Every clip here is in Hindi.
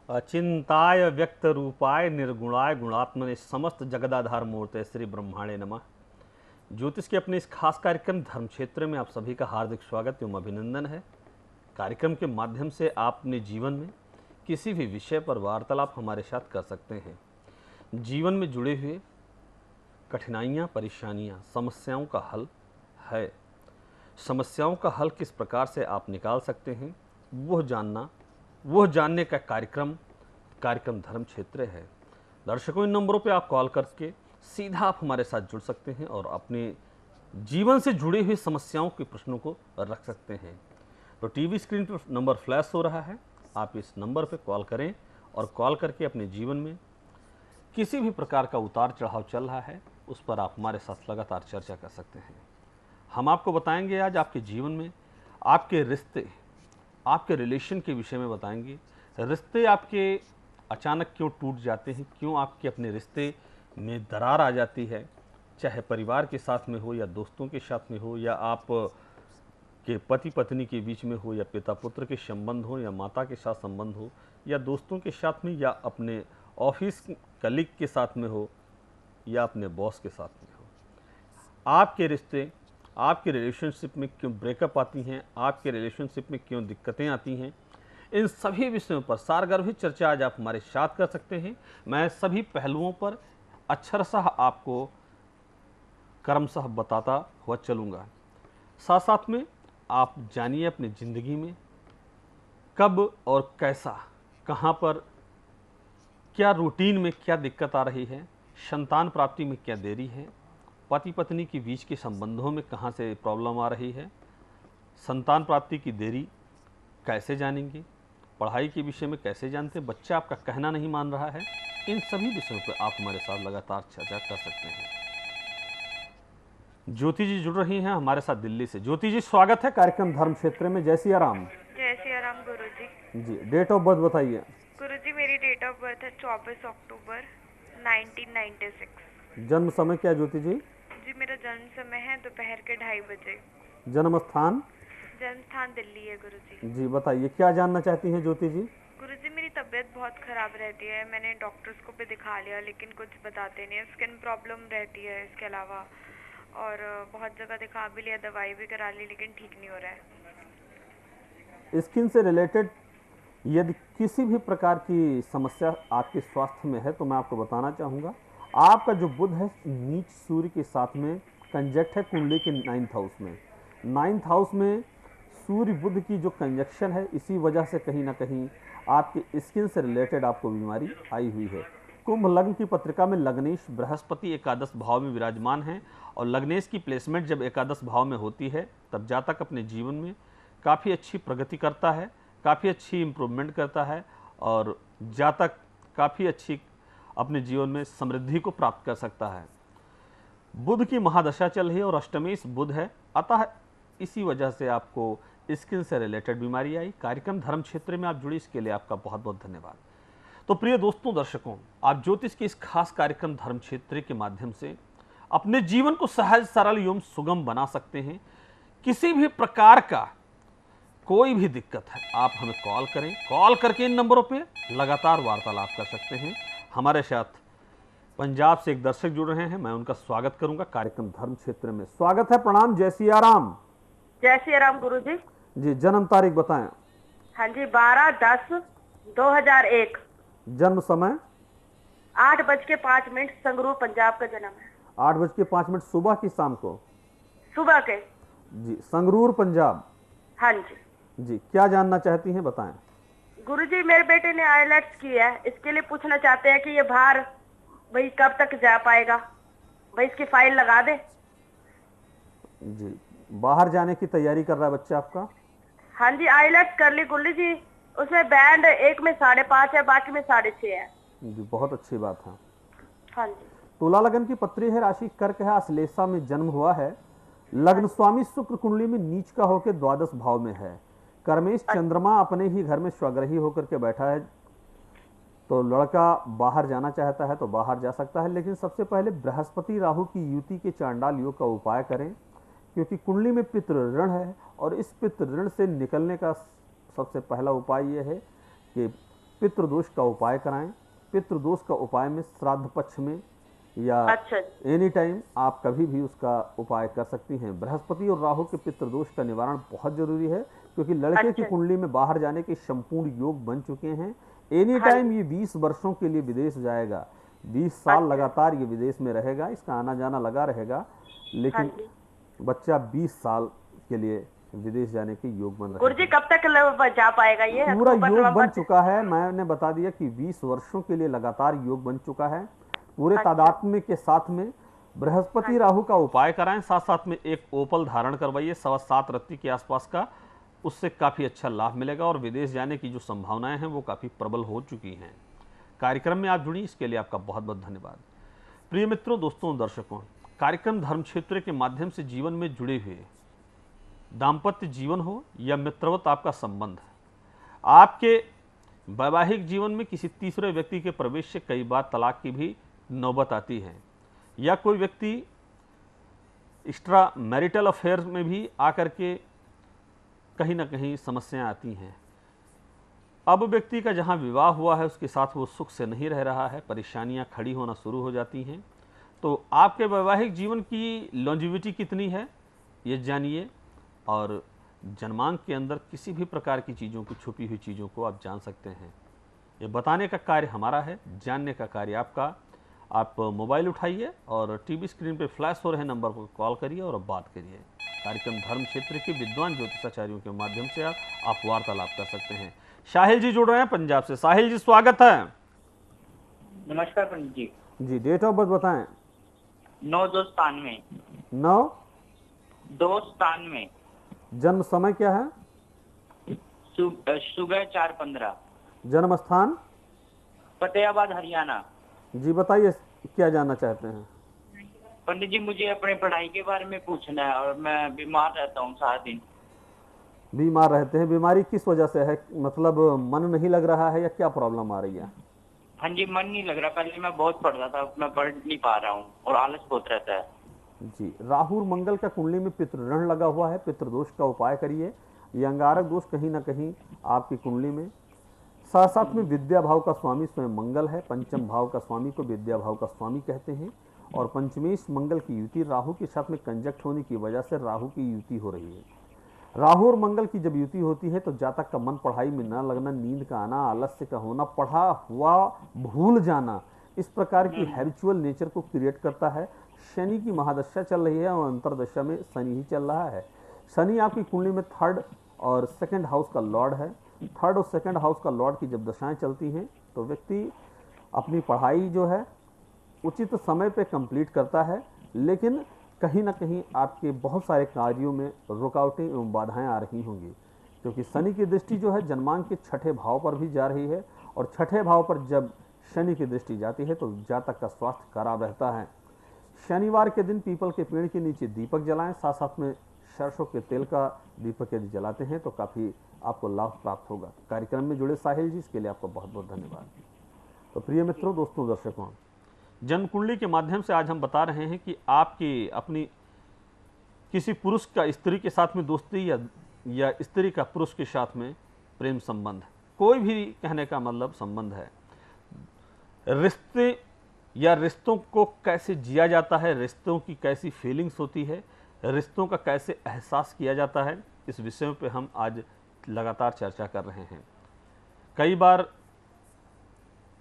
अचिंताय व्यक्त रूपाय निर्गुणाय गुणात्मने समस्त जगदाधार मूर्ते श्री ब्रह्मांडे नमः। ज्योतिष के अपने इस खास कार्यक्रम धर्म क्षेत्र में आप सभी का हार्दिक स्वागत एवं अभिनंदन है। कार्यक्रम के माध्यम से आप अपने जीवन में किसी भी विषय पर वार्तालाप हमारे साथ कर सकते हैं। जीवन में जुड़े हुए कठिनाइयाँ, परेशानियाँ, समस्याओं का हल है। समस्याओं का हल किस प्रकार से आप निकाल सकते हैं वह जानने का कार्यक्रम धर्म क्षेत्र है। दर्शकों, इन नंबरों पे आप कॉल करके सीधा आप हमारे साथ जुड़ सकते हैं और अपने जीवन से जुड़ी हुई समस्याओं के प्रश्नों को रख सकते हैं। तो टीवी स्क्रीन पर नंबर फ्लैश हो रहा है, आप इस नंबर पे कॉल करें और कॉल करके अपने जीवन में किसी भी प्रकार का उतार चढ़ाव चल रहा है उस पर आप हमारे साथ लगातार चर्चा कर सकते हैं। हम आपको बताएंगे आज आपके जीवन में आपके रिश्ते, आपके रिलेशन के विषय में बताएंगे। रिश्ते आपके अचानक क्यों टूट जाते हैं, क्यों आपके अपने रिश्ते में दरार आ जाती है, चाहे परिवार के साथ में हो या दोस्तों के साथ में हो या आप के पति पत्नी के बीच में हो या पिता पुत्र के संबंध हो या माता के साथ संबंध हो या दोस्तों के साथ में या अपने ऑफिस कलीग के साथ में हो या अपने बॉस के साथ में हो। आपके रिश्ते, आपके रिलेशनशिप में क्यों ब्रेकअप आती हैं, आपके रिलेशनशिप में क्यों दिक्कतें आती हैं, इन सभी विषयों पर सारगर्भित चर्चा आज आप हमारे साथ कर सकते हैं। मैं सभी पहलुओं पर अक्षरशः आपको क्रमशः बताता हुआ चलूँगा। साथ साथ में आप जानिए अपनी ज़िंदगी में कब और कैसा, कहाँ पर, क्या रूटीन में क्या दिक्कत आ रही है, संतान प्राप्ति में क्या देरी है, पति पत्नी के बीच के संबंधों में कहाँ से प्रॉब्लम आ रही है, संतान प्राप्ति की देरी कैसे जानेंगे, पढ़ाई के विषय में कैसे जानते हैं, बच्चा आपका कहना नहीं मान रहा है, इन सभी विषयों पर आप हमारे साथ लगातार चर्चा कर सकते हैं। ज्योति जी जुड़ रही हैं हमारे साथ दिल्ली से। ज्योति जी, स्वागत है कार्यक्रम धर्म क्षेत्र में। जय सिया राम। जय सिया राम गुरुजी। जी, डेट ऑफ बर्थ बताइए। गुरुजी, मेरी डेट ऑफ बर्थ है 24 अक्टूबर 1996। जन्म समय क्या ज्योति जी? जी, मेरा जन्म समय है दोपहर के 2:30 बजे। जन्म स्थान? जन्म स्थान दिल्ली है गुरुजी। जी बताइए, क्या जानना चाहती हैं ज्योति जी? गुरुजी, मेरी तबीयत बहुत खराब रहती है। मैंने डॉक्टर्स को भी दिखा लिया लेकिन कुछ बताते नहीं है। स्किन प्रॉब्लम रहती है इसके अलावा, और बहुत जगह दिखा भी लिया, दवाई भी करा ली लेकिन ठीक नहीं हो रहा है। स्किन से रिलेटेड यदि किसी भी प्रकार की समस्या आपके स्वास्थ्य में है तो मैं आपको बताना चाहूँगा, आपका जो बुध है नीच सूर्य के साथ में कंजक्ट है कुंडली के 9th हाउस में। 9th हाउस में सूर्य बुध की जो कंजक्शन है, इसी वजह से कहीं ना कहीं आपके स्किन से रिलेटेड आपको बीमारी आई हुई है। कुंभ लग्न की पत्रिका में लग्नेश बृहस्पति एकादश भाव में विराजमान है और लग्नेश की प्लेसमेंट जब एकादश भाव में होती है तब जातक अपने जीवन में काफ़ी अच्छी प्रगति करता है, काफ़ी अच्छी इम्प्रूवमेंट करता है और जातक काफ़ी अच्छी अपने जीवन में समृद्धि को प्राप्त कर सकता है। बुध की महादशा चल रही है और अष्टमेश बुध है, अतः इसी वजह से आपको स्किन से रिलेटेड बीमारी आई। कार्यक्रम धर्म क्षेत्र में आप जुड़ी, इसके लिए आपका बहुत बहुत धन्यवाद। तो प्रिय दोस्तों, दर्शकों, आप ज्योतिष के इस खास कार्यक्रम धर्म क्षेत्र के माध्यम से अपने जीवन को सहज, सरल एवं सुगम बना सकते हैं। किसी भी प्रकार का कोई भी दिक्कत है, आप हमें कॉल करें, कॉल करके इन नंबरों पे लगातार वार्तालाप कर सकते हैं। हमारे साथ पंजाब से एक दर्शक जुड़ रहे हैं, मैं उनका स्वागत करूंगा कार्यक्रम धर्म क्षेत्र में। स्वागत है, प्रणाम, जय सिया राम। जय सिया राम गुरुजी। जी, जन्म तारीख बताएं। हाँ जी, 12/10/2001। जन्म समय? 8:05 संगरूर पंजाब का जन्म है। 8:05 सुबह की शाम को? सुबह के। जी, संगरूर पंजाब। हाँ जी। जी, क्या जानना चाहती हैं, बताएं। गुरुजी, मेरे बेटे ने आईलेट्स की है, इसके लिए पूछना चाहते हैं कि ये बाहर भाई कब तक जा पाएगा, भाई इसकी फाइल लगा दे। जी, बाहर जाने की तैयारी कर रहा है बच्चा आपका? हाँ जी, आईलेट्स कर ली गुरुजी जी। उसमें बैंड एक में 5.5 है, बाकी में 6.5 है। जी, बहुत अच्छी बात है। हाँ जी। तुला लगन की पत्री है, राशि कर्क है, अश्लेषा में जन्म हुआ है। लग्न स्वामी शुक्र कुंडली में नीच का होकर द्वादश भाव में है। कर्मेश चंद्रमा अपने ही घर में स्वग्रही होकर के बैठा है, तो लड़का बाहर जाना चाहता है तो बाहर जा सकता है, लेकिन सबसे पहले बृहस्पति राहु की युति के चांडाल योग का उपाय करें, क्योंकि कुंडली में पितृ ऋण है और इस पितृ ऋण से निकलने का सबसे पहला उपाय यह है कि पितृदोष का उपाय कराएं। पितृदोष का उपाय में श्राद्ध पक्ष में या अच्छा। एनी टाइम आप कभी भी उसका उपाय कर सकती हैं। बृहस्पति और राहु के पितृदोष का निवारण बहुत जरूरी है, क्योंकि लड़के की कुंडली में बाहर जाने के संपूर्ण योग बन चुके हैं। एनी टाइम ये 20 वर्षों के लिए विदेश जाएगा, 20 साल लगातार ये विदेश में रहेगा, इसका आना जाना लगा रहेगा, लेकिन बच्चा 20 साल के लिए विदेश जाने के योग बन रहे हैं। गुरुजी कब तक जा पाएगा ये? पूरा योग बन चुका है, मैंने बता दिया कि 20 वर्षों के लिए लगातार योग बन चुका है पूरे तादात्म्य के साथ में। बृहस्पति राहु का उपाय कराएं, साथ साथ में एक ओपल धारण करवाइए 7:15 रत्ती के आसपास का, उससे काफ़ी अच्छा लाभ मिलेगा और विदेश जाने की जो संभावनाएं हैं वो काफ़ी प्रबल हो चुकी हैं। कार्यक्रम में आप जुड़ी, इसके लिए आपका बहुत बहुत धन्यवाद। प्रिय मित्रों, दोस्तों, दर्शकों, कार्यक्रम धर्म क्षेत्र के माध्यम से जीवन में जुड़े हुए दाम्पत्य जीवन हो या मित्रवत आपका संबंध, आपके वैवाहिक जीवन में किसी तीसरे व्यक्ति के प्रवेश से कई बार तलाक की भी नौबत आती है, या कोई व्यक्ति एक्स्ट्रा मैरिटल अफेयर में भी आकर के कहीं ना कहीं समस्याएं आती हैं। अब व्यक्ति का जहां विवाह हुआ है उसके साथ वो सुख से नहीं रह रहा है, परेशानियां खड़ी होना शुरू हो जाती हैं। तो आपके वैवाहिक जीवन की लॉन्जिविटी कितनी है ये जानिए, और जन्मांक के अंदर किसी भी प्रकार की चीज़ों की, छुपी हुई चीज़ों को आप जान सकते हैं। ये बताने का कार्य हमारा है, जानने का कार्य आपका। आप मोबाइल उठाइए और टीवी स्क्रीन पे फ्लैश हो रहे नंबर पर कॉल करिए और बात करिए। कार्यक्रम धर्म क्षेत्र के विद्वान ज्योतिषाचार्यों के माध्यम से आप वार्तालाप कर सकते हैं। साहिल जी जुड़ रहे हैं पंजाब से। साहिल जी, स्वागत है। नमस्कार पंडित जी। जी, डेट ऑफ बर्थ बताएं। 9/2/97। 9/2/97। जन्म समय क्या है? सुबह 4:15। जन्म स्थान? फतेहाबाद, हरियाणा। जी बताइए, क्या जानना चाहते हैं? पंडित जी, मुझे अपने पढ़ाई के बारे में पूछना है और मैं बीमार रहता हूँ सारा दिन। बीमार रहते हैं? बीमारी किस वजह से है? मतलब मन नहीं लग रहा है या क्या प्रॉब्लम आ रही है? हाँ जी, मन नहीं लग रहा। पहले मैं बहुत पढ़ता था, मैं पढ़ नहीं पा रहा हूँ और आलस बहुत रहता है। जी, राहु और मंगल का कुंडली में पितृऋण लगा हुआ है, पितृदोष का उपाय करिए। ये अंगारक दोष कहीं ना कहीं आपकी कुंडली में, साथ साथ में विद्या भाव का स्वामी स्वयं मंगल है। पंचम भाव का स्वामी को विद्या भाव का स्वामी कहते हैं, और पंचमेश मंगल की युति राहु के साथ में कंजक्ट होने की वजह से राहु की युति हो रही है। राहु और मंगल की जब युति होती है तो जातक का मन पढ़ाई में न लगना, नींद का आना, आलस्य का होना, पढ़ा हुआ भूल जाना, इस प्रकार की हैबिचुअल नेचर को क्रिएट करता है। शनि की महादशा चल रही है और अंतरदशा में शनि ही चल रहा है। शनि आपकी कुंडली में 3rd और 2nd हाउस का लॉर्ड है। 3rd और 2nd हाउस का लॉर्ड की जब दशाएं चलती हैं तो व्यक्ति अपनी पढ़ाई जो है उचित समय पे कंप्लीट करता है, लेकिन कहीं ना कहीं आपके बहुत सारे कार्यों में रुकावटें एवं बाधाएं आ रही होंगी, क्योंकि शनि की दृष्टि जो है जन्मांक के 6ठे भाव पर भी जा रही है, और 6ठे भाव पर जब शनि की दृष्टि जाती है तो जातक का स्वास्थ्य खराब रहता है। शनिवार के दिन पीपल के पेड़ के नीचे दीपक जलाएं, साथ साथ में सरसों के तेल का दीपक यदि जलाते हैं तो काफ़ी आपको लाभ प्राप्त होगा। कार्यक्रम में जुड़े साहिल जी, इसके लिए आपका बहुत बहुत धन्यवाद। तो प्रिय मित्रों, दोस्तों, दर्शकों, जन्म कुंडली के माध्यम से आज हम बता रहे हैं कि आपकी अपनी किसी पुरुष का स्त्री के साथ में दोस्ती या स्त्री का पुरुष के साथ में प्रेम संबंध, कोई भी कहने का मतलब संबंध है। रिश्ते या रिश्तों को कैसे जिया जाता है, रिश्तों की कैसी फीलिंग्स होती है, रिश्तों का कैसे एहसास किया जाता है, इस विषय पे हम आज लगातार चर्चा कर रहे हैं। कई बार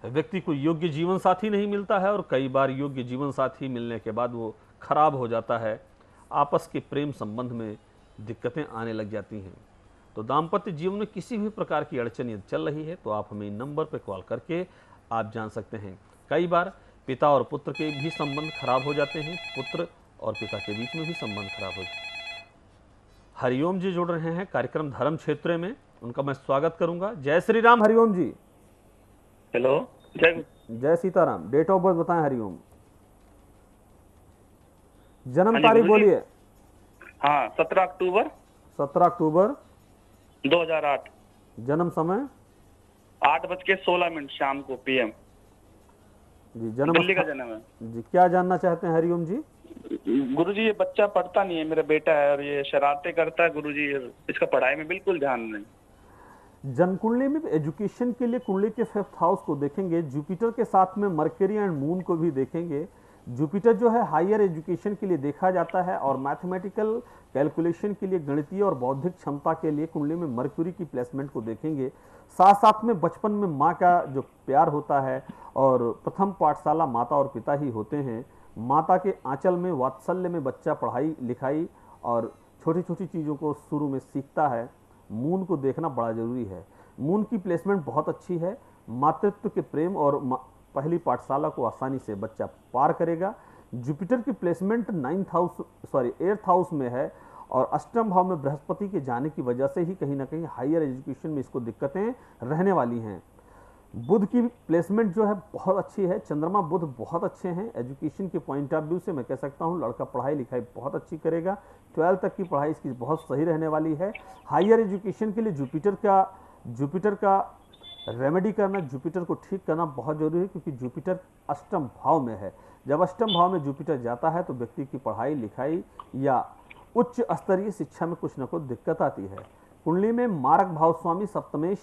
व्यक्ति को योग्य जीवन साथी नहीं मिलता है और कई बार योग्य जीवन साथी मिलने के बाद वो खराब हो जाता है, आपस के प्रेम संबंध में दिक्कतें आने लग जाती हैं। तो दाम्पत्य जीवन में किसी भी प्रकार की अड़चन यदि चल रही है तो आप हमें इन नंबर पर कॉल करके आप जान सकते हैं। कई बार पिता और पुत्र के भी संबंध खराब हो जाते हैं, पुत्र और पिता के बीच में भी संबंध खराब हो जाते हैं। हरिओम जी जुड़ रहे हैं कार्यक्रम धर्म क्षेत्र में, उनका मैं स्वागत करूंगा। जय श्री राम। हरिओम जी। हेलो, जय सीताराम। डेट ऑफ बर्थ बताएं। हरिओम। जन्म तारीख बोलिए। हाँ, 17 अक्टूबर 2008। जन्म समय 8:16 शाम को PM। जी, जन्म दिल्ली का जन्म है जी। क्या जानना चाहते हैं हरिओम जी? गुरुजी, ये बच्चा पढ़ता नहीं है, मेरा बेटा है और ये शरारतें करता है गुरुजी, इसका पढ़ाई में बिल्कुल ध्यान नहीं। जन्म कुंडली में एजुकेशन के लिए कुंडली के 5th हाउस को देखेंगे, जुपिटर के साथ में मरकरी एंड मून को भी देखेंगे। जुपिटर जो है हायर एजुकेशन के लिए देखा जाता है और मैथमेटिकल कैलकुलेशन के लिए, गणितीय और बौद्धिक क्षमता के लिए कुंडली में मरकरी की प्लेसमेंट को देखेंगे। साथ साथ में बचपन में माँ का जो प्यार होता है और प्रथम पाठशाला माता और पिता ही होते हैं। माता के आंचल में वात्सल्य में बच्चा पढ़ाई लिखाई और छोटी छोटी चीज़ों को शुरू में सीखता है। मून को देखना बड़ा जरूरी है। मून की प्लेसमेंट बहुत अच्छी है। मातृत्व के प्रेम और पहली पाठशाला को आसानी से बच्चा पार करेगा। जुपिटर की प्लेसमेंट 8th हाउस में है और अष्टम भाव में बृहस्पति के जाने की वजह से ही कहीं ना कहीं हायर एजुकेशन में इसको दिक्कतें रहने वाली हैं। बुध की प्लेसमेंट जो है बहुत अच्छी है। चंद्रमा बुध बहुत अच्छे हैं। एजुकेशन के पॉइंट ऑफ व्यू से मैं कह सकता हूं लड़का पढ़ाई लिखाई बहुत अच्छी करेगा। 12th तक की पढ़ाई इसकी बहुत सही रहने वाली है। हायर एजुकेशन के लिए जुपिटर का रेमेडी करना, जुपिटर को ठीक करना बहुत जरूरी है, क्योंकि जुपिटर अष्टम भाव में है। जब अष्टम भाव में जुपिटर जाता है तो व्यक्ति की पढ़ाई लिखाई या उच्च स्तरीय शिक्षा में कुछ न कुछ दिक्कत आती है। कुंडली में मारक भाव स्वामी सप्तमेश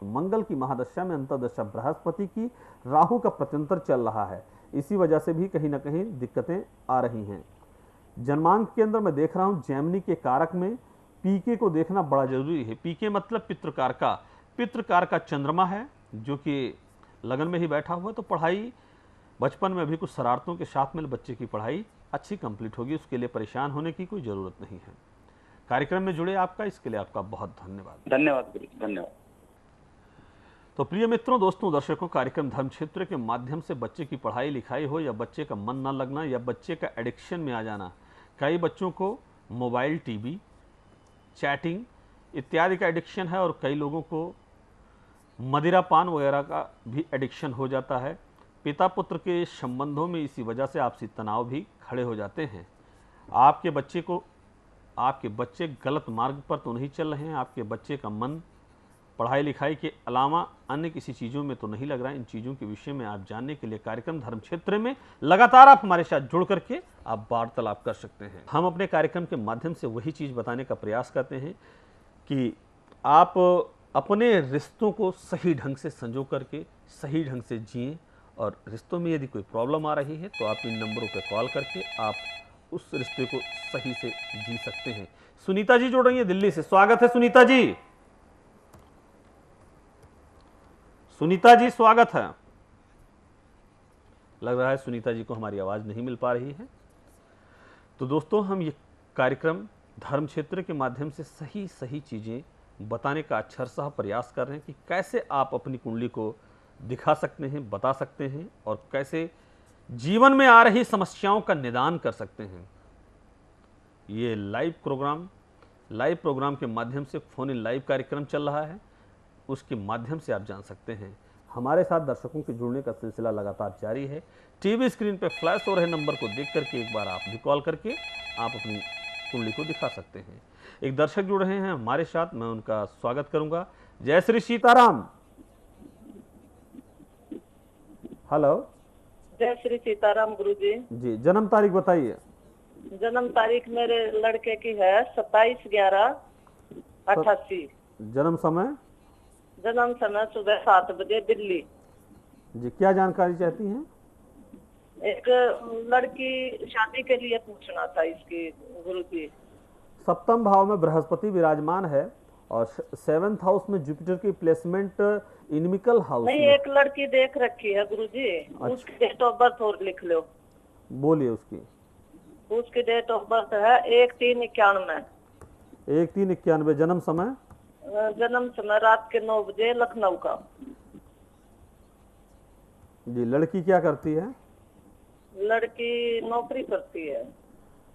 मंगल की महादशा में अंतर्दशा बृहस्पति की राहु का प्रत्यंतर चल रहा है। इसी वजह से भी कहीं ना कहीं दिक्कतें आ रही हैं। जन्मांक के अंदर मैं देख रहा हूं जेमिनी के कारक में पीके को देखना बड़ा जरूरी है। पीके मतलब पितृकार का चंद्रमा है, जो कि लगन में ही बैठा हुआ, तो पढ़ाई बचपन में अभी कुछ शरारतों के साथ में बच्चे की पढ़ाई अच्छी कंप्लीट होगी। उसके लिए परेशान होने की कोई ज़रूरत नहीं है। कार्यक्रम में जुड़े आपका, इसके लिए आपका बहुत धन्यवाद। धन्यवाद गुरु, धन्यवाद। तो प्रिय मित्रों, दोस्तों, दर्शकों, कार्यक्रम धर्म क्षेत्र के माध्यम से बच्चे की पढ़ाई लिखाई हो या बच्चे का मन ना लगना या बच्चे का एडिक्शन में आ जाना। कई बच्चों को मोबाइल, टीवी, चैटिंग इत्यादि का एडिक्शन है और कई लोगों को मदिरा पान वगैरह का भी एडिक्शन हो जाता है। पिता पुत्र के संबंधों में इसी वजह से आपसी तनाव भी खड़े हो जाते हैं। आपके बच्चे गलत मार्ग पर तो नहीं चल रहे हैं। आपके बच्चे का मन पढ़ाई लिखाई के अलावा अन्य किसी चीज़ों में तो नहीं लग रहा है। इन चीज़ों के विषय में आप जानने के लिए कार्यक्रम धर्म क्षेत्र में लगातार आप हमारे साथ जुड़ करके आप वार्तालाप कर सकते हैं। हम अपने कार्यक्रम के माध्यम से वही चीज़ बताने का प्रयास करते हैं कि आप अपने रिश्तों को सही ढंग से संजो करके सही ढंग से जिएं, और रिश्तों में यदि कोई प्रॉब्लम आ रही है तो आप इन नंबरों पर कॉल करके आप उस रिश्ते को सही से जी सकते हैं। सुनीता जी जुड़ रही है दिल्ली से। स्वागत है सुनीता जी। सुनीता जी स्वागत है। लग रहा है सुनीता जी को हमारी आवाज नहीं मिल पा रही है। तो दोस्तों, हम ये कार्यक्रम धर्म क्षेत्र के माध्यम से सही चीजें बताने का अक्षरशः प्रयास कर रहे हैं कि कैसे आप अपनी कुंडली को दिखा सकते हैं, बता सकते हैं और कैसे जीवन में आ रही समस्याओं का निदान कर सकते हैं। ये लाइव प्रोग्राम के माध्यम से फोन इन लाइव कार्यक्रम चल रहा है, उसके माध्यम से आप जान सकते हैं। हमारे साथ दर्शकों के जुड़ने का सिलसिला लगातार जारी है। टीवी स्क्रीन पर फ्लैश हो रहे नंबर को देख करके एक बार आप भी कॉल करके आप अपनी कुंडली को दिखा सकते हैं। एक दर्शक जुड़ रहे हैं हमारे साथ, मैं उनका स्वागत करूंगा। जय श्री सीताराम। हेलो। जय श्री सीताराम गुरुजी। जी, जन्म तारीख बताइए। जन्म तारीख मेरे लड़के की है 27/11/88। जन्म समय सुबह 7 बजे, दिल्ली। जी, क्या जानकारी चाहती हैं? एक लड़की शादी के लिए पूछना था इसकी गुरुजी। सप्तम भाव में बृहस्पति विराजमान है और 7th हाउस में जुपिटर की प्लेसमेंट इनमिकल हाउस नहीं, में। एक लड़की देख रखी है गुरुजी। अच्छा। उसकी डेट ऑफ बर्थ और लिख लो। बोलिए। उसकी डेट ऑफ बर्थ है 1/3/91। 1/3/91। जन्म समय रात के 9 बजे, लखनऊ का। जी, लड़की क्या करती है? लड़की नौकरी करती है।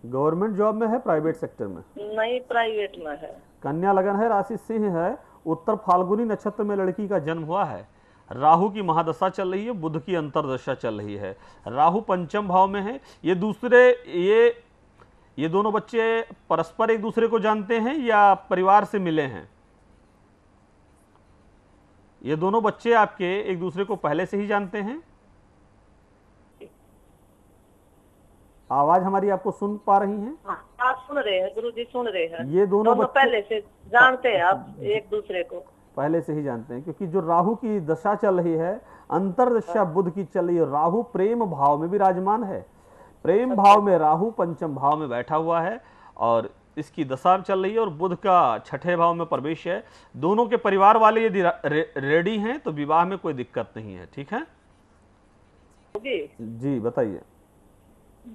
गवर्नमेंट जॉब में है, प्राइवेट सेक्टर में? नहीं, प्राइवेट में है। कन्या लगन है, राशि सिंह है, उत्तर फाल्गुनी नक्षत्र में लड़की का जन्म हुआ है। राहु की महादशा चल रही है, बुध की अंतर्दशा चल रही है। राहु पंचम भाव में है। ये दोनों बच्चे परस्पर एक दूसरे को जानते हैं या परिवार से मिले हैं? ये दोनों बच्चे आपके एक दूसरे को पहले से ही जानते हैं? आवाज हमारी आपको सुन पा रही हैं? आप सुन रहे हैं गुरुजी, सुन रहे हैं। ये दोनों बच्चे पहले से जानते हैं आप एक दूसरे को? पहले से ही जानते हैं, क्योंकि जो राहु की दशा चल रही है, अंतर्दशा बुध की चल रही है, राहु प्रेम भाव में विराजमान है। प्रेम भाव में राहु पंचम भाव में बैठा हुआ है और इसकी दशा चल रही है और बुध का छठे भाव में प्रवेश है। दोनों के परिवार वाले यदि रेडी हैं तो विवाह में कोई दिक्कत नहीं है। ठीक है जी, बताइए।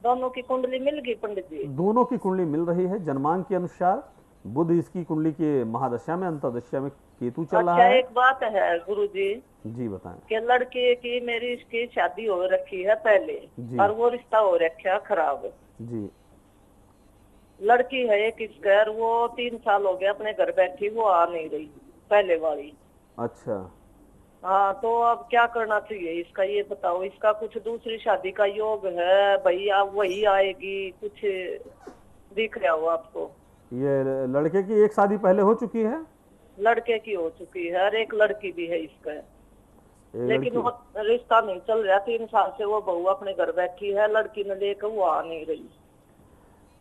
दोनों की कुंडली मिल गई पंडित जी? दोनों की कुंडली मिल रही है जन्मांक के अनुसार। बुध इसकी कुंडली के महादशा में, अंतर्दशा में केतु चल रहा है। एक बात है गुरुजी जी बताएं। कि लड़के की मेरी इसकी शादी हो रखी है पहले और वो रिश्ता हो रखा खराब जी। लड़की है एक इसका, वो 3 साल हो गया अपने घर बैठी, वो आ नहीं रही पहले वाली। अच्छा हाँ, तो अब क्या करना चाहिए इसका, ये बताओ। इसका कुछ दूसरी शादी का योग है भैया, वही आएगी? कुछ दिख रहा हो आपको? ये लड़के की एक शादी पहले हो चुकी है? लड़के की हो चुकी है और एक लड़की भी है इसका, लेकिन वो रिश्ता नहीं चल रहा। 3 साल से वो बहू अपने घर बैठी है, लड़की ने लेकर वो आ नहीं रही।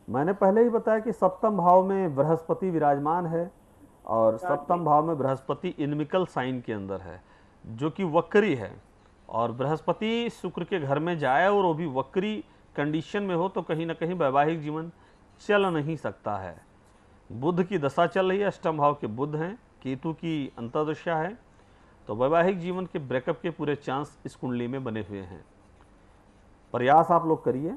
मैंने पहले ही बताया कि सप्तम भाव में बृहस्पति विराजमान है और सप्तम भाव में बृहस्पति इनमिकल साइन के अंदर है, जो कि वक्री है। और बृहस्पति शुक्र के घर में जाए और वो भी वक्री कंडीशन में हो तो कहीं ना कहीं वैवाहिक जीवन चल नहीं सकता है। बुध की दशा चल रही है, अष्टम भाव के बुध हैं, केतु की अंतर्दशा है, तो वैवाहिक जीवन के ब्रेकअप के पूरे चांस इस कुंडली में बने हुए हैं। प्रयास आप लोग करिए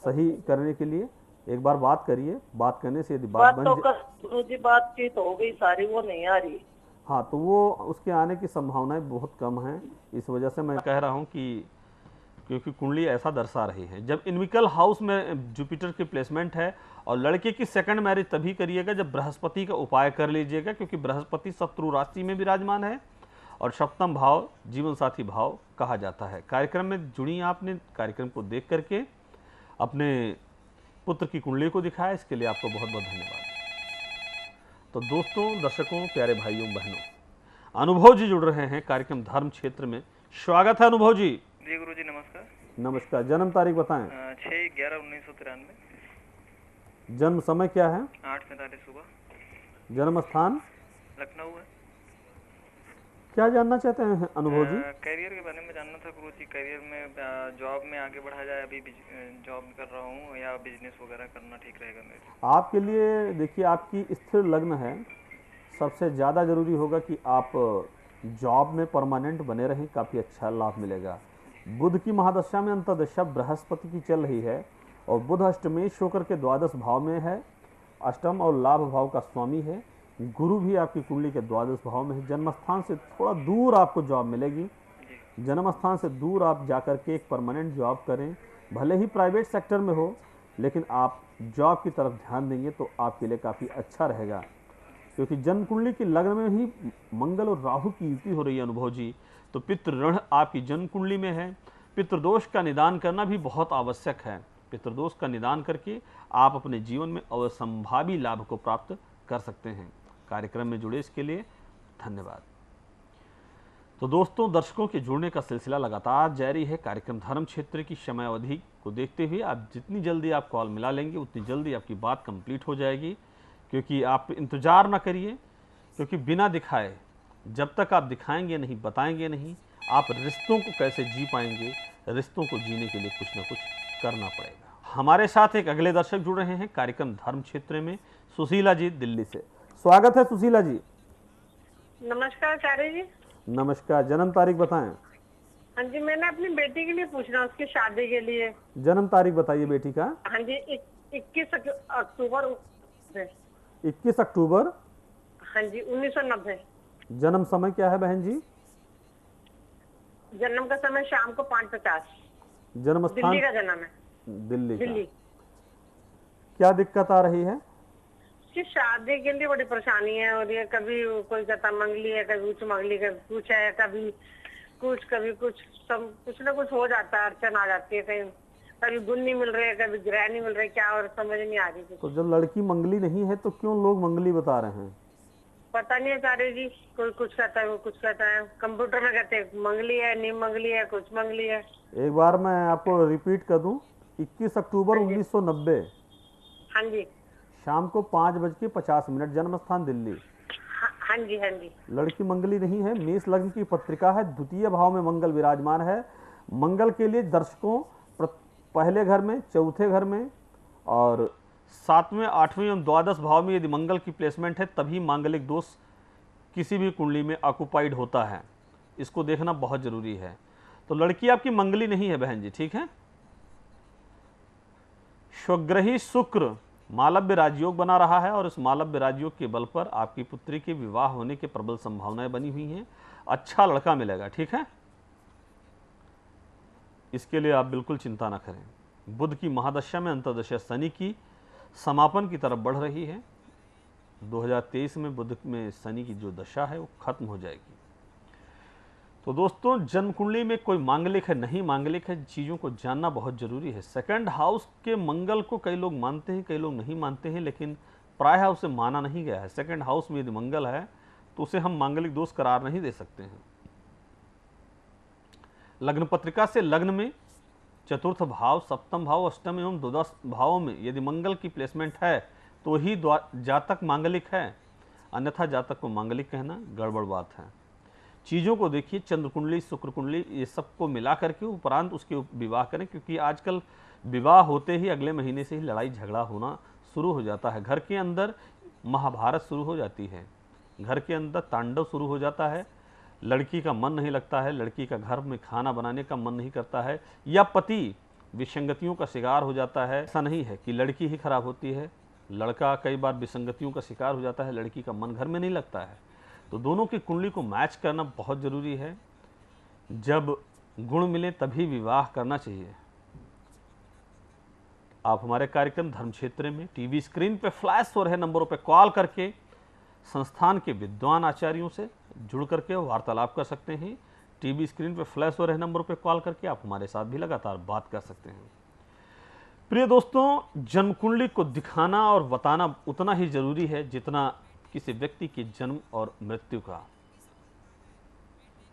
सही करने के लिए। एक बार बात करिए, बात करने से यदि बात बन जी बातचीत हो गई सारी, वो नहीं आ रही। हाँ, तो वो उसके आने की संभावनाएं बहुत कम हैं। इस वजह से मैं कह रहा हूँ कि क्योंकि कुंडली ऐसा दर्शा रही है। जब इनमिकल हाउस में जुपिटर की प्लेसमेंट है और लड़के की सेकंड मैरिज तभी करिएगा जब बृहस्पति का उपाय कर लीजिएगा, क्योंकि बृहस्पति शत्रु राशि में विराजमान है और सप्तम भाव जीवन साथी भाव कहा जाता है। कार्यक्रम में जुड़ी आपने, कार्यक्रम को देख करके अपने पुत्र की कुंडली को दिखाया, इसके लिए आपको बहुत बहुत धन्यवाद। तो दोस्तों, दर्शकों, प्यारे भाइयों बहनों, अनुभव जी जुड़ रहे हैं कार्यक्रम धर्म क्षेत्र में। स्वागत है अनुभव जी। जी गुरु जी नमस्कार। नमस्कार। जन्म तारीख बताएं। 6/11/1993। जन्म समय क्या है? 8:45 सुबह। जन्म स्थान लखनऊ है। क्या जानना चाहते हैं अनुभव जी? करियर के बारे में जानना था गुरु जी। करियर में जॉब में आगे बढ़ा जाए, अभी जॉब कर रहा हूँ, या बिजनेस वगैरह करना ठीक रहेगा मेरे? आपके लिए देखिए, आपकी स्थिर लग्न है, सबसे ज़्यादा जरूरी होगा कि आप जॉब में परमानेंट बने रहें, काफ़ी अच्छा लाभ मिलेगा। बुध की महादशा में अंतर्दशा बृहस्पति की चल रही है और बुध अष्टमेश होकर के द्वादश भाव में है, अष्टम और लाभ भाव का स्वामी है। गुरु भी आपकी कुंडली के द्वादश भाव में है। जन्म स्थान से थोड़ा दूर आपको जॉब मिलेगी। जन्म स्थान से दूर आप जाकर के एक परमानेंट जॉब करें, भले ही प्राइवेट सेक्टर में हो, लेकिन आप जॉब की तरफ ध्यान देंगे तो आपके लिए काफ़ी अच्छा रहेगा। क्योंकि जन्म कुंडली की लग्न में ही मंगल और राहु की युति हो रही है अनुभव जी, तो पितृ ऋण आपकी जन्म कुंडली में है। पितृदोष का निदान करना भी बहुत आवश्यक है। पितृदोष का निदान करके आप अपने जीवन में असंभावी लाभ को प्राप्त कर सकते हैं। कार्यक्रम में जुड़े इसके लिए धन्यवाद। तो दोस्तों, दर्शकों के जुड़ने का सिलसिला लगातार जारी है। कार्यक्रम धर्म क्षेत्र की समय अवधि को देखते हुए आप जितनी जल्दी आप कॉल मिला लेंगे उतनी जल्दी आपकी बात कंप्लीट हो जाएगी। क्योंकि आप इंतज़ार ना करिए, क्योंकि बिना दिखाए, जब तक आप दिखाएंगे नहीं, बताएंगे नहीं, आप रिश्तों को कैसे जी पाएंगे? रिश्तों को जीने के लिए कुछ ना कुछ करना पड़ेगा। हमारे साथ एक अगले दर्शक जुड़ रहे हैं कार्यक्रम धर्म क्षेत्र में, सुशीला जी दिल्ली से। स्वागत है सुशीला जी। नमस्कार चार्य जी। नमस्कार। जन्म तारीख बताएं। हाँ जी, मैंने अपनी बेटी के लिए पूछना, उसकी शादी के लिए। जन्म तारीख बताइए बेटी का। हाँ जी, 21 अक्टूबर। 21 अक्टूबर। हाँ जी, 1990। जन्म समय क्या है बहन जी? जन्म का समय शाम को 5:50। जन्म स्थान? दिल्ली का जन्म है। दिल्ली। क्या दिक्कत आ रही है? उसकी शादी के लिए बड़ी परेशानी है, और ये कभी कोई कहता मंगली है, कभी उच्च मंगली, कभी कुछ है, कभी कुछ, सब कुछ ना कुछ हो जाता है, अड़चन आ जाती है। कभी गुण नहीं मिल रहे, कभी ग्रह नहीं मिल रहे, क्या और समझ नहीं आ रही। तो जब लड़की मंगली नहीं है तो क्यों लोग मंगली बता रहे हैं? पता नहीं है चार्य जी, कोई कुछ कहता है, वो कुछ कहता है। कंप्यूटर में कहते हैं मंगली है, नहीं मंगली है, कुछ मंगली है। एक बार मैं आपको रिपीट कर दूं, 21 अक्टूबर 1990। हाँ जी। शाम को 5:50, जन्म स्थान दिल्ली। हाँ जी हाँ जी। लड़की मंगली नहीं है, मेष लग्न की पत्रिका है, द्वितीय भाव में मंगल विराजमान है। मंगल के लिए दर्शकों पहले घर में, चौथे घर में और 7वें, 8वें एवं द्वादश भाव में यदि मंगल की प्लेसमेंट है तभी मांगलिक दोष किसी भी कुंडली में ऑक्युपाइड होता है। इसको देखना बहुत जरूरी है। तो लड़की आपकी मंगली नहीं है बहन जी, ठीक है। स्वग्रही शुक्र मालव्य राजयोग बना रहा है और इस मालव्य राजयोग के बल पर आपकी पुत्री के विवाह होने की प्रबल संभावनाएं बनी हुई हैं। अच्छा लड़का मिलेगा, ठीक है। इसके लिए आप बिल्कुल चिंता ना करें। बुध की महादशा में अंतर्दशा शनि की समापन की तरफ बढ़ रही है। 2023 में बुध में शनि की जो दशा है वो खत्म हो जाएगी। तो दोस्तों, जन्म कुंडली में कोई मांगलिक है नहीं मांगलिक है, चीज़ों को जानना बहुत जरूरी है। सेकंड हाउस के मंगल को कई लोग मानते हैं, कई लोग नहीं मानते हैं, लेकिन प्रायः उसे माना नहीं गया है। सेकंड हाउस में यदि मंगल है तो उसे हम मांगलिक दोष करार नहीं दे सकते हैं। लग्न पत्रिका से लग्न में चतुर्थ भाव, सप्तम भाव, अष्टम एवं द्वादश भावों में यदि मंगल की प्लेसमेंट है तो ही जातक मांगलिक है, अन्यथा जातक को मांगलिक कहना गड़बड़ बात है। चीज़ों को देखिए, चंद्र कुंडली, शुक्र कुंडली, ये सबको मिला करके उपरांत उसके विवाह करें, क्योंकि आजकल विवाह होते ही अगले महीने से ही लड़ाई झगड़ा होना शुरू हो जाता है। घर के अंदर महाभारत शुरू हो जाती है, घर के अंदर तांडव शुरू हो जाता है। लड़की का मन नहीं लगता है, लड़की का घर में खाना बनाने का मन नहीं करता है, या पति विसंगतियों का शिकार हो जाता है। ऐसा नहीं है कि लड़की ही खराब होती है, लड़का कई बार विसंगतियों का शिकार हो जाता है, लड़की का मन घर में नहीं लगता है। तो दोनों की कुंडली को मैच करना बहुत ज़रूरी है। जब गुण मिले तभी विवाह करना चाहिए। आप हमारे कार्यक्रम धर्म क्षेत्र में टीवी स्क्रीन पे फ्लैश हो रहे नंबरों पे कॉल करके संस्थान के विद्वान आचार्यों से जुड़ करके वार्तालाप कर सकते हैं। टीवी स्क्रीन पे फ्लैश हो रहे नंबरों पे कॉल करके आप हमारे साथ भी लगातार बात कर सकते हैं। प्रिय दोस्तों, जन्म कुंडली को दिखाना और बताना उतना ही जरूरी है जितना किसी व्यक्ति के जन्म और मृत्यु का।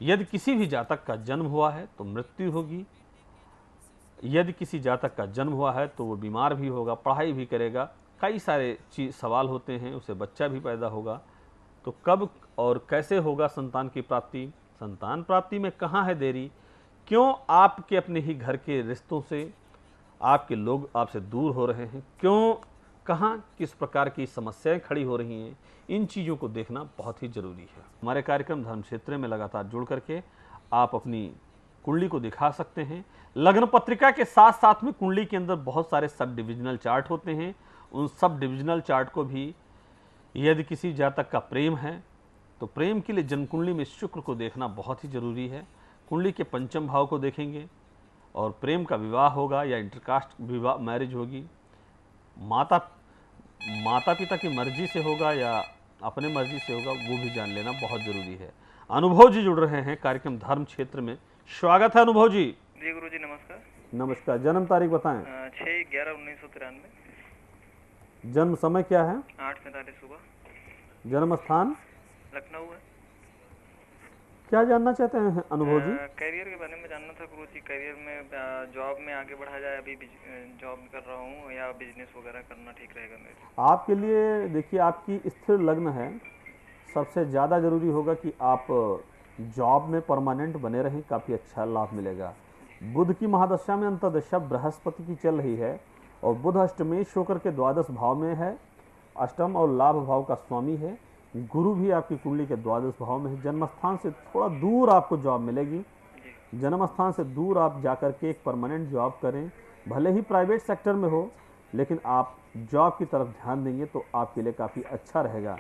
यदि किसी भी जातक का जन्म हुआ है तो मृत्यु होगी, यदि किसी जातक का जन्म हुआ है तो वो बीमार भी होगा, पढ़ाई भी करेगा, कई सारे सवाल होते हैं, उसे बच्चा भी पैदा होगा। तो कब और कैसे होगा संतान की प्राप्ति, संतान प्राप्ति में कहाँ है देरी, क्यों आपके अपने ही घर के रिश्तों से आपके लोग आपसे दूर हो रहे हैं, क्यों, कहाँ, किस प्रकार की समस्याएं खड़ी हो रही हैं, इन चीज़ों को देखना बहुत ही जरूरी है। हमारे कार्यक्रम धर्म क्षेत्र में लगातार जुड़ करके आप अपनी कुंडली को दिखा सकते हैं। लग्न पत्रिका के साथ साथ में कुंडली के अंदर बहुत सारे सब डिविजनल चार्ट होते हैं। उन सब डिविजनल चार्ट को भी, यदि किसी जातक का प्रेम है तो प्रेम के लिए जन्म कुंडली में शुक्र को देखना बहुत ही जरूरी है। कुंडली के पंचम भाव को देखेंगे और प्रेम का विवाह होगा या इंटरकास्ट विवाह मैरिज होगी, माता पिता की मर्जी से होगा या अपने मर्जी से होगा, वो भी जान लेना बहुत जरूरी है। अनुभव जी जुड़ रहे हैं कार्यक्रम धर्म क्षेत्र में। स्वागत है अनुभव जी। जी गुरु जी नमस्कार। नमस्कार। जन्म तारीख बताएं। 6/11/1993। जन्म समय क्या है? 8:45 सुबह। जन्म स्थान लखनऊ है। क्या जानना चाहते हैं अनुभव जी? करियर के बारे में जानना था गुरु जी। करियर में जॉब में आगे बढ़ा जाए, अभी जॉब कर रहा हूँ, या बिजनेस वगैरह करना ठीक रहेगा मेरे लिए? आपके लिए देखिए, आपकी स्थिर लग्न है, सबसे ज़्यादा जरूरी होगा कि आप जॉब में परमानेंट बने रहें, काफ़ी अच्छा लाभ मिलेगा। बुध की महादशा में अंतर्दशा बृहस्पति की चल रही है और बुध अष्टमेश होकर के द्वादश भाव में है, अष्टम और लाभ भाव का स्वामी है। गुरु भी आपकी कुंडली के द्वादश भाव में है। जन्मस्थान से थोड़ा दूर आपको जॉब मिलेगी। जन्मस्थान से दूर आप जाकर के एक परमानेंट जॉब करें, भले ही प्राइवेट सेक्टर में हो, लेकिन आप जॉब की तरफ ध्यान देंगे तो आपके लिए काफ़ी अच्छा रहेगा।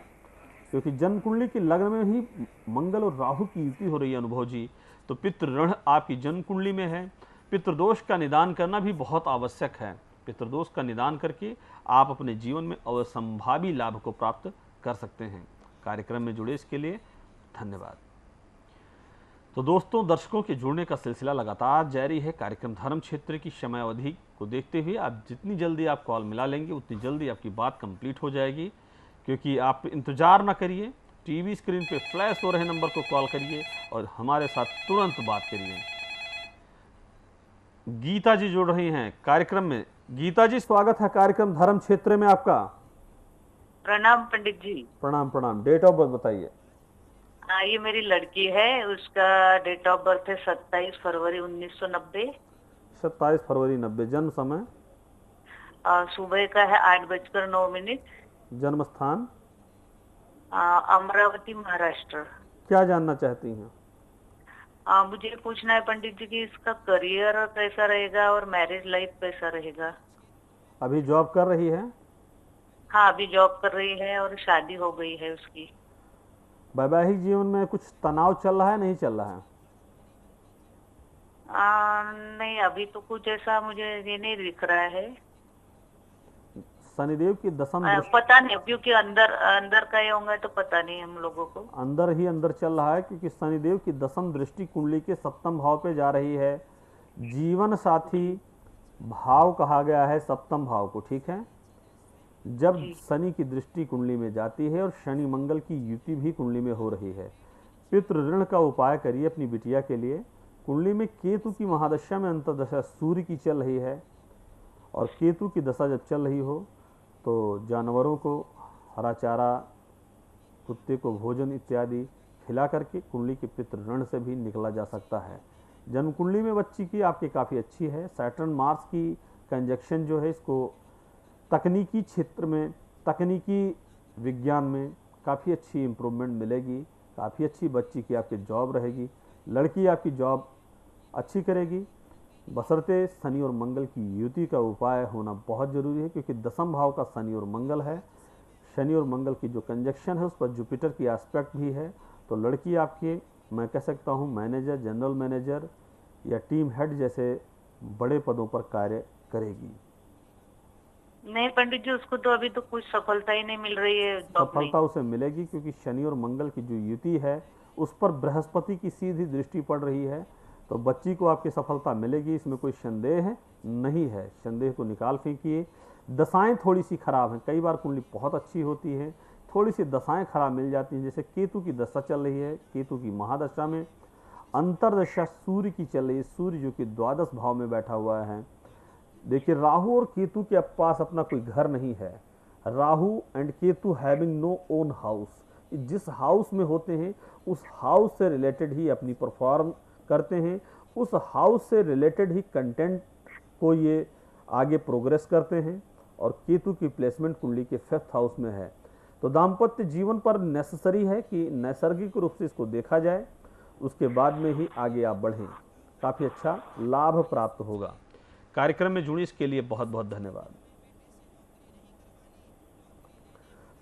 क्योंकि जन्म कुंडली की लग्न में ही मंगल और राहु की युति हो रही है अनुभव जी। तो पितृ ऋण आपकी जन्म कुंडली में है। पितृदोष का निदान करना भी बहुत आवश्यक है। पितृदोष का निदान करके आप अपने जीवन में असंभावी लाभ को प्राप्त कर सकते हैं। कार्यक्रम में जुड़े इसके लिए धन्यवाद। तो दोस्तों, दर्शकों के जुड़ने का सिलसिला लगातार जारी है। कार्यक्रम धर्म क्षेत्र की समय अवधि को देखते हुए आप जितनी जल्दी आप कॉल मिला लेंगे उतनी जल्दी आपकी बात कंप्लीट हो जाएगी। क्योंकि आप इंतजार ना करिए, टीवी स्क्रीन पे फ्लैश हो रहे नंबर को कॉल करिए और हमारे साथ तुरंत बात करिए। गीता जी जुड़ रही हैं कार्यक्रम में। गीता जी, स्वागत है कार्यक्रम धर्म क्षेत्र में आपका। प्रणाम पंडित जी। प्रणाम प्रणाम। डेट ऑफ बर्थ बताइए। हाँ, ये मेरी लड़की है, उसका डेट ऑफ बर्थ है 27 फरवरी 1990। 27 फरवरी 90। जन्म समय? सुबह का है 8:09। जन्म स्थान? अमरावती, महाराष्ट्र। क्या जानना चाहती हैं? मुझे पूछना है पंडित जी कि इसका करियर कैसा रहेगा और मैरिज लाइफ कैसा रहेगा। अभी जॉब कर रही है? हाँ, अभी जॉब कर रही है और शादी हो गई है उसकी। वैवाहिक जीवन में कुछ तनाव चल रहा है, नहीं चल रहा है? नहीं, अभी तो कुछ ऐसा मुझे ये नहीं दिख रहा है। शनिदेव की दशम दृष्टि पता नहीं, क्योंकि अंदर अंदर का ये होगा तो पता नहीं हम लोगों को। अंदर ही अंदर चल रहा है, क्योंकि शनिदेव की दशम दृष्टि कुंडली के सप्तम भाव पे जा रही है। जीवन साथी भाव कहा गया है सप्तम भाव को, ठीक है। जब शनि की दृष्टि कुंडली में जाती है और शनि मंगल की युति भी कुंडली में हो रही है, पितृ ऋण का उपाय करिए अपनी बिटिया के लिए। कुंडली में केतु की महादशा में अंतर्दशा सूर्य की चल रही है, और केतु की दशा जब चल रही हो तो जानवरों को हरा चारा, कुत्ते को भोजन इत्यादि खिला करके कुंडली के पितृ ऋण से भी निकला जा सकता है। जन्म कुंडली में बच्ची की आपकी काफ़ी अच्छी है। सैटर्न मार्स की कंजक्शन जो है, इसको तकनीकी क्षेत्र में, तकनीकी विज्ञान में काफ़ी अच्छी इम्प्रूवमेंट मिलेगी। काफ़ी अच्छी बच्ची की आपकी जॉब रहेगी। लड़की आपकी जॉब अच्छी करेगी, बशर्ते शनि और मंगल की युति का उपाय होना बहुत ज़रूरी है, क्योंकि दशम भाव का शनि और मंगल है। शनि और मंगल की जो कंजक्शन है उस पर जुपिटर की एस्पेक्ट भी है। तो लड़की आपकी, मैं कह सकता हूँ, मैनेजर, जनरल मैनेजर या टीम हेड जैसे बड़े पदों पर कार्य करेगी। नहीं पंडित जी, उसको तो अभी तो कुछ सफलता ही नहीं मिल रही है। सफलता उसे मिलेगी, क्योंकि शनि और मंगल की जो युति है उस पर बृहस्पति की सीधी दृष्टि पड़ रही है। तो बच्ची को आपकी सफलता मिलेगी, इसमें कोई संदेह नहीं है। संदेह को निकाल फेंकिए। दशाएं थोड़ी सी खराब हैं। कई बार कुंडली बहुत अच्छी होती है, थोड़ी सी दशाएं खराब मिल जाती हैं। जैसे केतु की दशा चल रही है, केतु की महादशा में अंतरदशा सूर्य की चल रही है। सूर्य जो कि द्वादश भाव में बैठा हुआ है। देखिए, राहु और केतु के पास अपना कोई घर नहीं है। Rahu and Ketu having no own house. जिस हाउस में होते हैं उस हाउस से रिलेटेड ही अपनी परफॉर्म करते हैं, उस हाउस से रिलेटेड ही कंटेंट को ये आगे प्रोग्रेस करते हैं। और केतु की प्लेसमेंट कुंडली के 5th हाउस में है। तो दाम्पत्य जीवन पर नेसेसरी है कि नैसर्गिक रूप से इसको देखा जाए, उसके बाद में ही आगे आप बढ़ें। काफ़ी अच्छा लाभ प्राप्त होगा। कार्यक्रम में जुड़ी इसके लिए बहुत बहुत धन्यवाद।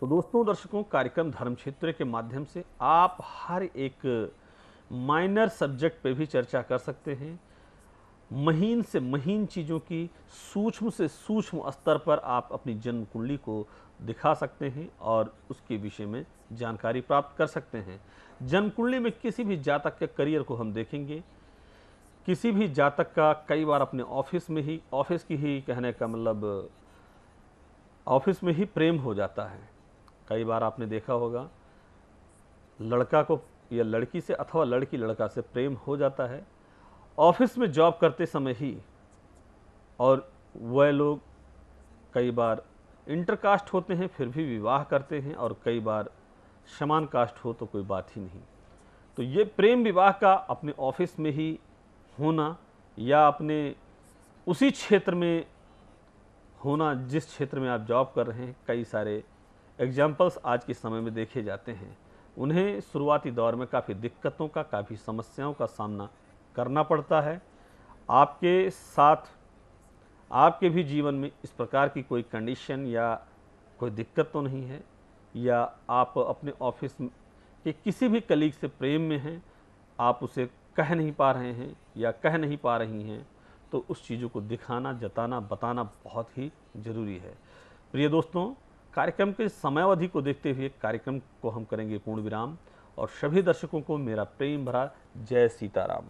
तो दोस्तों, दर्शकों, कार्यक्रम धर्म क्षेत्र के माध्यम से आप हर एक माइनर सब्जेक्ट पे भी चर्चा कर सकते हैं। महीन से महीन चीज़ों की सूक्ष्म से सूक्ष्म स्तर पर आप अपनी जन्म कुंडली को दिखा सकते हैं और उसके विषय में जानकारी प्राप्त कर सकते हैं। जन्म कुंडली में किसी भी जातक के करियर को हम देखेंगे। किसी भी जातक का कई बार अपने ऑफिस में ही, ऑफिस की ही कहने का मतलब ऑफिस में ही प्रेम हो जाता है। कई बार आपने देखा होगा, लड़का को या लड़की से अथवा लड़की लड़का से प्रेम हो जाता है ऑफिस में जॉब करते समय ही। और वह लोग कई बार इंटरकास्ट होते हैं फिर भी विवाह करते हैं, और कई बार समान कास्ट हो तो कोई बात ही नहीं। तो ये प्रेम विवाह का अपने ऑफिस में ही होना या अपने उसी क्षेत्र में होना जिस क्षेत्र में आप जॉब कर रहे हैं, कई सारे एग्जाम्पल्स आज के समय में देखे जाते हैं। उन्हें शुरुआती दौर में काफ़ी दिक्कतों का, काफ़ी समस्याओं का सामना करना पड़ता है। आपके साथ आपके भी जीवन में इस प्रकार की कोई कंडीशन या कोई दिक्कत तो नहीं है, या आप अपने ऑफिस के किसी भी कलीग से प्रेम में हैं, आप उसे कह नहीं पा रहे हैं या कह नहीं पा रही हैं, तो उस चीज़ों को दिखाना, जताना, बताना बहुत ही ज़रूरी है। प्रिय दोस्तों, कार्यक्रम के समयावधि को देखते हुए कार्यक्रम को हम करेंगे पूर्ण विराम, और सभी दर्शकों को मेरा प्रेम भरा जय सीताराम।